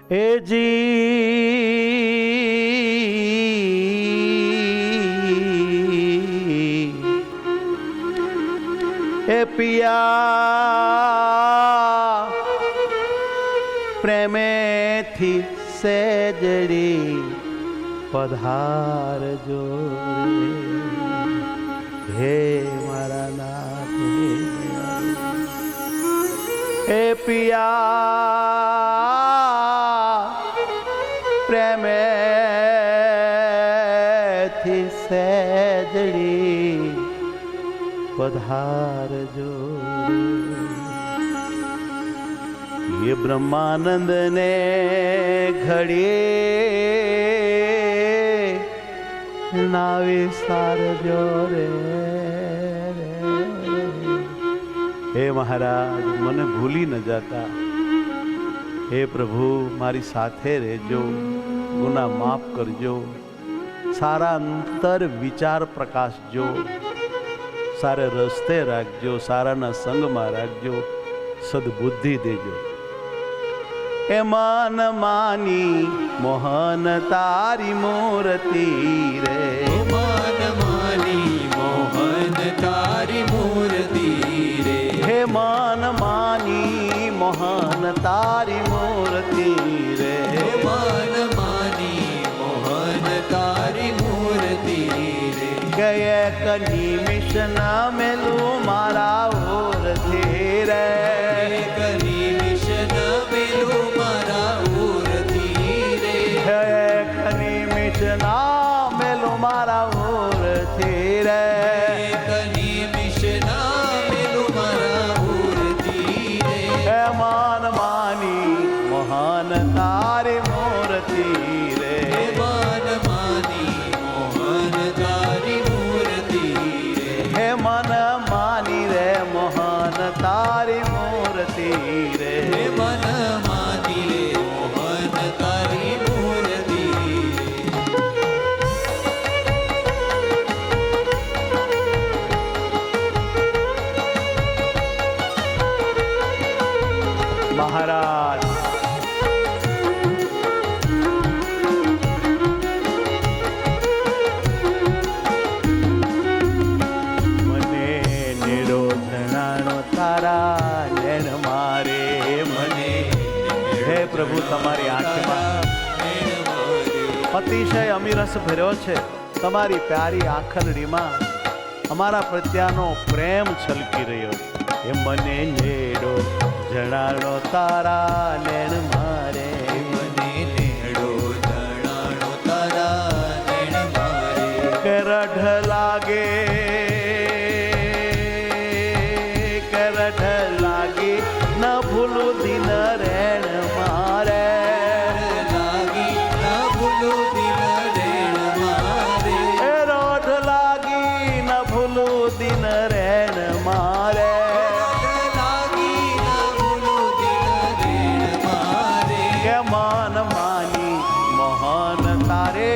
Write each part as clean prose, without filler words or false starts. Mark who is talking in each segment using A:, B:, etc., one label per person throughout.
A: એ જી એ પિયા પ્રેમેથી સેજડી પધારજો હે મારા નાથ હે પિયા પ્રેમેથી સેજડી પધારજો ये ब्रह्मानंद ने घड़िए नावे सारजो रे हे महाराज મને ભૂલી ન જાતા હે પ્રભુ મારી સાથે રહેજો ગુના માફ કરજો સારા અંતર વિચાર પ્રકાશજો સારે રસ્તે રાખજો સારાના સંગમાં રાખજો સદબુદ્ધિ દેજો એ મન માની મોહન તારી મૂર્તિ રે
B: મન માની મોહન તારી મૂર્તિ રે
A: હે મન માની મોહન તારી મૂર્તિ રે
B: મન માની મોહન તારી મૂર્તિ રે
A: ગયે કની મિશન મેલું મારા ઓર ધીરે
B: કની મિશન મેલું મારા ઓરથી રે
A: કની મિશન મેલું મારા ઓર ધીરે
B: કની મિશન મેલું મારા ઓરથી રે
A: હે મન માની મોહન તારી મૂર્તિ રે
B: મન માની મોહન તારી મૂર્તિ રે
A: હે મન માની રે મોહન તારી મૂર્તિ રે
B: મન માની રે મોહન તારી મૂર્તિ
A: મહારાજ મને નેડો ધણાનો તારા નેણ મારે મને હે પ્રભુ તમારી આંખમાં અતિશય અમીરસ ભર્યો છે તમારી પ્યારી આંખલડીમાં અમારા પ્રત્યાનો પ્રેમ છલકી રહ્યો છે એ મને નેડો જણાનો તારા નેણ મારે
B: મને નેડો ધણાનો તારા નેણ મારે
A: કરઢ લાગે કરઢ લાગે ન ભૂલું દિન રેણ મારે
B: લાગી ન ભૂલું દિલ રેણ મારે
A: એ રોઢ લાગી ન ભૂલું દિન રેણ મારે
B: લાગી ન ભૂલું દિલ રેણ મારે
A: કે મન માની મોહન તારે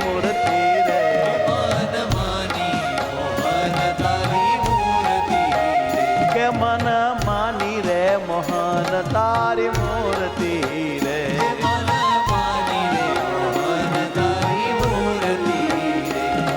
A: મૂર્તિ રે
B: મન માની મોહન તારી મૂર્તિ રે
A: કે મન માની રે મોહન તારી મૂર્તિ રે
B: મન માની રે મોહન તારી મૂર્તિ રે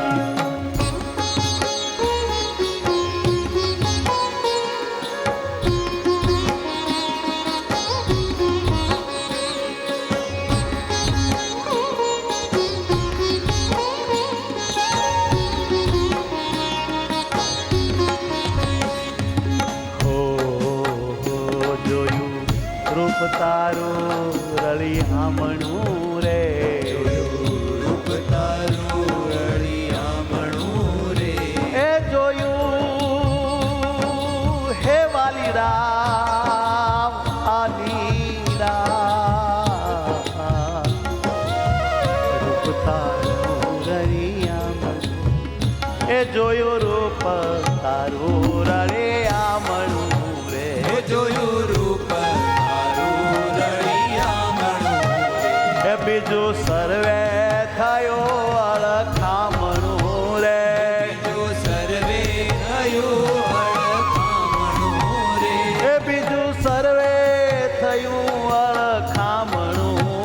A: જોયું રૂપ તારું રળી હામણું રે
B: રૂપ તારું રળિયામણું રે
A: એ જોયું હે વાલી રામ આલી રામ રૂપ તારું રળી હામણું એ જોયું રૂપ તારું રળી હામણું રે
B: હે જોયું રૂપ તારું રળિયામણું
A: એ બીજું સર્વે થયો અળખામણું રે
B: જો સર્વે થયું અળખામણું રે
A: એ બીજું સર્વે થયું અળખામણું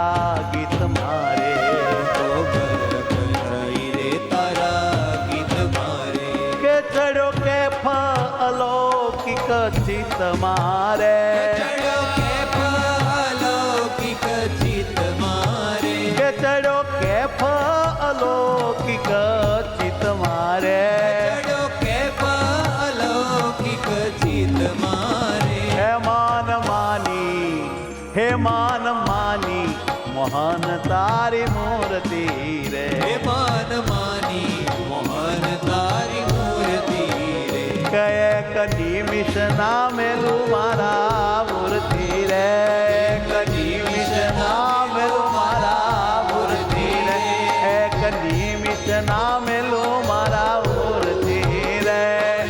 A: તારા ગીત મારે
B: તો ગર્વ થઈ રે તારા ગીત મારે
A: કે ચડ્યો કે અલૌકિક ચિત મારે
B: ચડ્યો કેફ અલૌકિક ચિત મારે
A: કે ચડ્યો કે અલૌકિક ચિત મારે
B: ચડ્યો કેફ અલૌકિક ચિત મારે
A: હે માન માની મોહન તારી મૂર્તિ રે
B: હે માન માની મોહન તારી મૂર્તિ રે
A: કયેક નિમિષ નામેલું મારા મૂર્તિ રે નિમિષ નામેલું મારા મૂર્તિ રે એક નિમિષ નામેલું મારા મૂર્તિ રે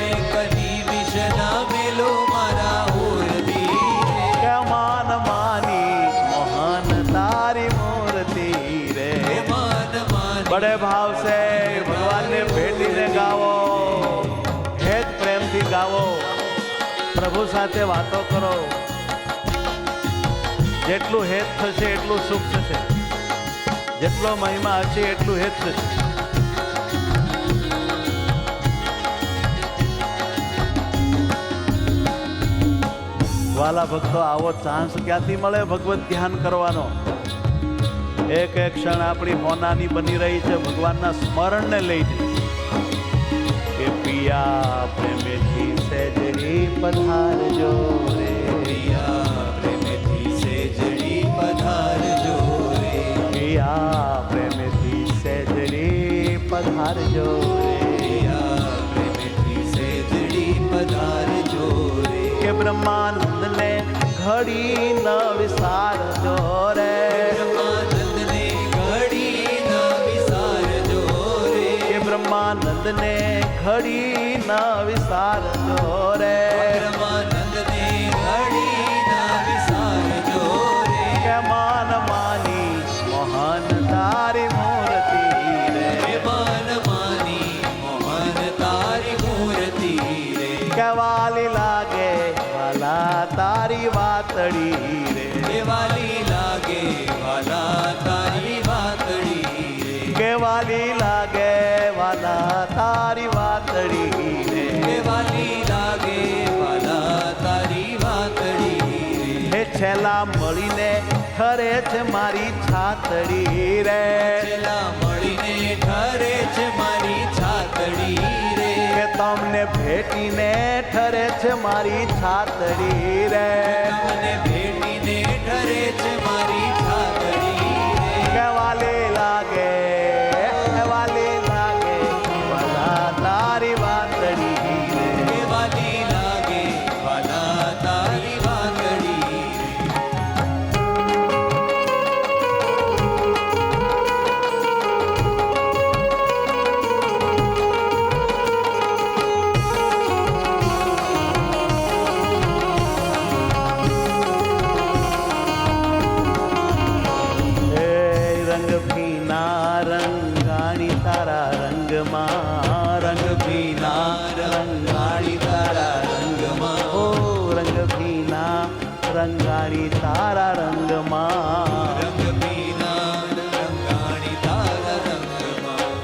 B: એક નિમિષ ના મેલો મારા મૂર્તિ રે
A: કે માન માની મોહન તારી મૂર્તિ રે
B: હે માન માની
A: બડે ભાવ સે ભગવાનને ભેટીને ગાવો હેત પ્રેમથી ગાવો પ્રભુ સાથે વાતો કરો જેટલું હેત થશે એટલું સુખ થશે જેટલો મહિમા હશે એટલું હેત થશે વાલા ભક્તો આવો ચાન્સ ક્યાંથી મળે ભગવત ધ્યાન કરવાનો એક એક ક્ષણ આપણી હોનાની બની રહી છે ભગવાનના સ્મરણને લઈને કે પિયા પ્રેમેથી સહેજડી પધારજો રે
B: પિયા પ્રેમથી સેજડી પધારજો રે
A: પિયા પ્રેમેથી સહેજડી પધારજો રે
B: પિયા પ્રેમથી સેજડી પધારજો રે
A: કે બ્રહ્માનંદને ઘડી ન વિસારજો રે
B: બ્રહ્માનંદને ઘડી ન વિસારજો રે
A: કે બ્રહ્માનંદને ઘડી ન વિસારજો રે
B: બ્રહ્માનંદને ઘડી ન વિસારજો રે
A: કે માન માની મોહન તારી મૂર્તિ રે
B: હે માન માની મોહન તારી મૂર્તિ રે
A: કે વાલી લાગે વાલા તારી વાતડી રે
B: દેવાલી લાગે વાલા તારી વાતડી રે
A: કે વાલી લાગે વાલા તારી વાતડી રે
B: દેવાલી લાગે વાલા તારી વાતડી રે
A: હે છેલ્લા મળીને ઠરે છે મારી છાતડી રે
B: છેલ્લા મળીને ઠરે છે મારી છાતડી રે
A: કે તમને ભેટીને ઠરે છે મારી છાતડી રે
B: તમને ભેટીને ઠરે છે મારી છાતડી રે
A: કે વાલી લાગે વાલા તારી વાતડી રે
B: દેવાલી લાગે વાલા તારી વાતડી રે
A: હે રંગ ભીના રંગાણી તારા રંગમાં રંગ ભીના રંગાણી તારા રંગમાં ઓ રંગ ભીના રંગાણી તારા રંગમાં
B: રંગ પીના રંગાણી તારા રંગમાં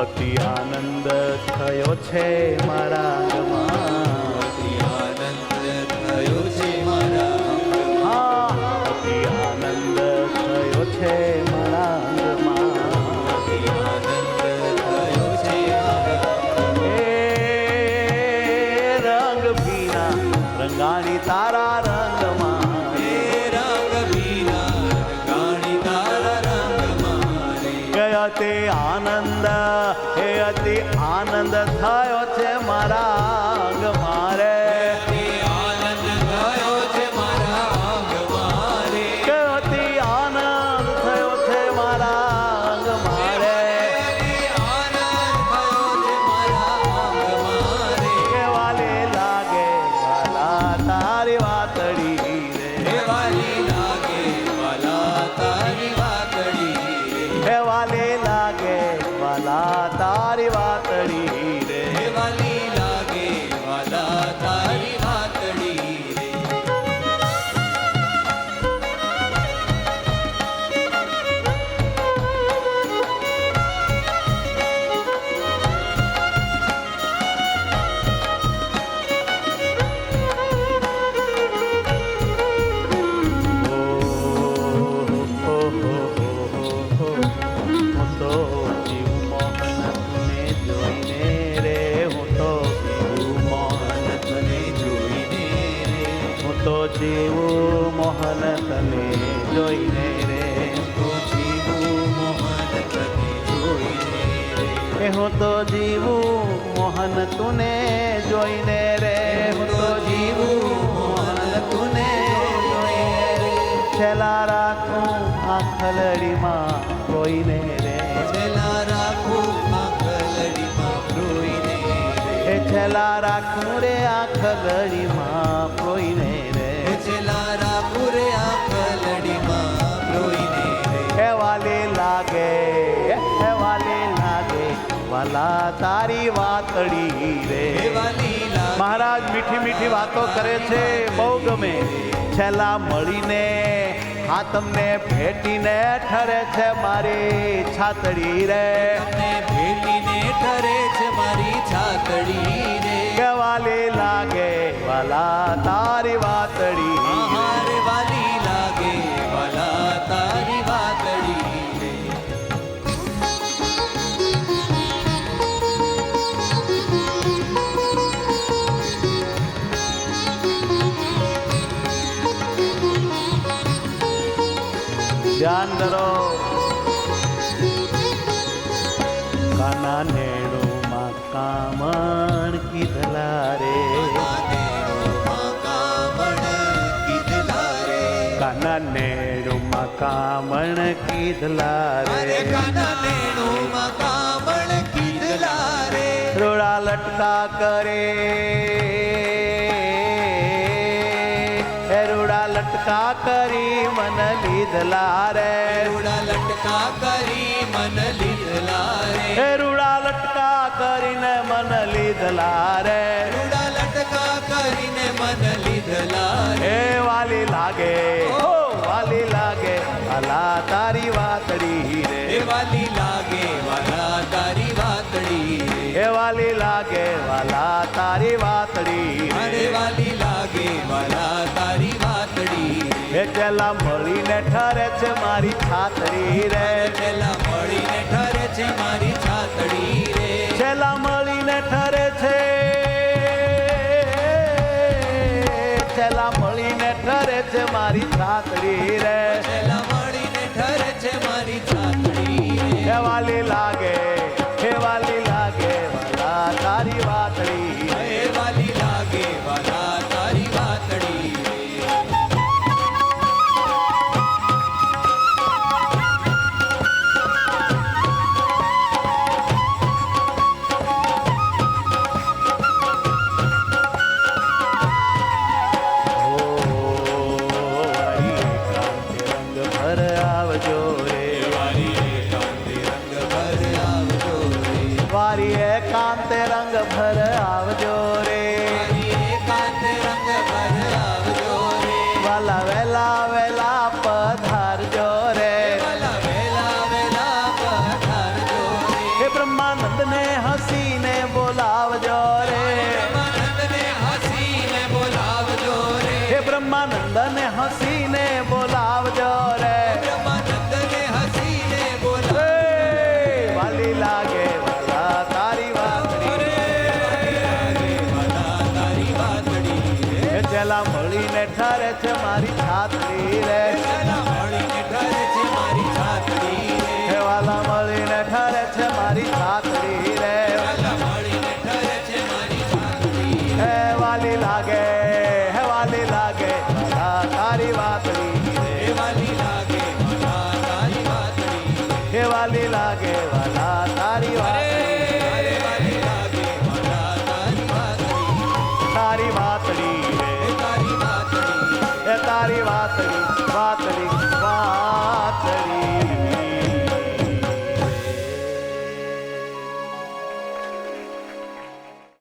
A: અતિ આનંદ થયો છે મારા અંગમાં
B: અતિ આનંદ થયો છે મારા અંગમાં
A: હા અતિ આનંદ થયો છે મારા અંગમાં
B: અતિ આનંદ થયો છે મારા
A: હે રંગ ભીના રંગાણી તારા રંગમાં
B: હે રંગ પીના રંગાણી તારા રંગમાં રે
A: કે અતિ આનંદ હે અતિ આનંદ થયો છે મારા અંગમાં રે
B: અતિ આનંદ થયો છે મારા અંગમાં રે
A: કે અતિ આનંદ થયો એ હું તો જીવું મોહન તુને જોઈને રે
B: હું તો જીવું મોહન તુને જોઈને રે
A: છેલ્લા રાખું આંખલડીમાં કોઈને રે
B: છેલ્લા રાખું આંખલડીમાં રોઈને
A: એ છેલ્લા રાખું રે આંખલડીમાં કોઈને રે
B: છેલ્લા રાખું રે આંખલડીમાં રોઈને
A: હે વાલી લાગે હે વાલી લાગે વાલા તારી વાતડી રે મહારાજ મીઠી મીઠી વાતો કરે છે બહુ ગમે છેલ્લા મળીને હા તમને ભેટીને ઠરે છે મારી છાતડી રે
B: ભેટીને ઠરે છે મારી છાતડી રે
A: કે વાલી લાગે વાલા તારી વાતડી
B: હારે વાલી લાગે વાલા તારી વાતડી રે
A: ધ્યાન ધરો કાના નેણુમાં કામણ કીધલા રે કાના નેણુમાં કામણ કીધલા રે રોડા લટકા કરે રૂડા લટકા કરી મન લીધલા રે
B: રૂડા લટકા કરી મન લીધલા રે
A: રૂડા લટકા કરીને મન લીધલા રે
B: રૂડા લટકા કરીને મન લીધલા રે
A: એ વાલી લાગે હો વાલી લાગે વાલા તારી વાતડી રે
B: એ વાલી લાગે વાલા તારી વાતડી રે
A: એ વાલી લાગે વાલા તારી વાતડી
B: અરે વાલી લાગે વાલા તારી વાતડી
A: એ ચેલા મળીને ઠરે છે મારી છાતડી રે
B: છેલ્લા મળીને ઠરે છે મારી છાતડી રે
A: છેલ્લા મળીને ઠરે છે છેલ્લા મળીને ઠરે છે મારી છાતડી રે
B: છેલ્લા મળીને ઠરે છે મારી છાતડી રે
A: હે વાલી લાગે હે વાલી લાગે વાલા તારી વાતડી
B: હે વાલી લાગે વાલા તારી વાતડી રે
A: વારી એકાંતે રંગ ભર આવજો રે
B: એકાંતે રંગ ભર આવજો રે
A: વાલા વેલા વેલા પધારજો રે
B: વાલા વેલા વેલા પધારજો રે
A: હે બ્રહ્માનંદ ને હસીને બોલાવજો રે
B: બ્રહ્માનંદને હસીને બોલાવજો રે
A: હે બ્રહ્માનંદ ને હસીને બોલાવજો રે
B: બ્રહ્માનંદને હસીને
A: હે
B: બોલાવજો
A: વાલી લાગે વાલા તારી વાતડી
B: વાલા તારી વાતડી રે
A: હે ચેલા મળીને ઠરે છે મારી છાતડી રે
B: છેલ્લા મળીને ઠરે છે મારી છાતડી રે
A: હે વાલા મળીને ઠરે છે મારી છાતડી રે
B: છેલ્લા મળીને ઠરે છે મારી છાતડી
A: હે વાલી લાગે હે વાલી લાગે વાલા તારી વાતડી રે
B: હે વાલી લાગે વાલા તારી વાતડી
A: હે વાલી લાગે વાલા તારી વાતડી
B: અરે વાલી લાગે વાલા તારી વાતડી
A: તારી વાતડી રે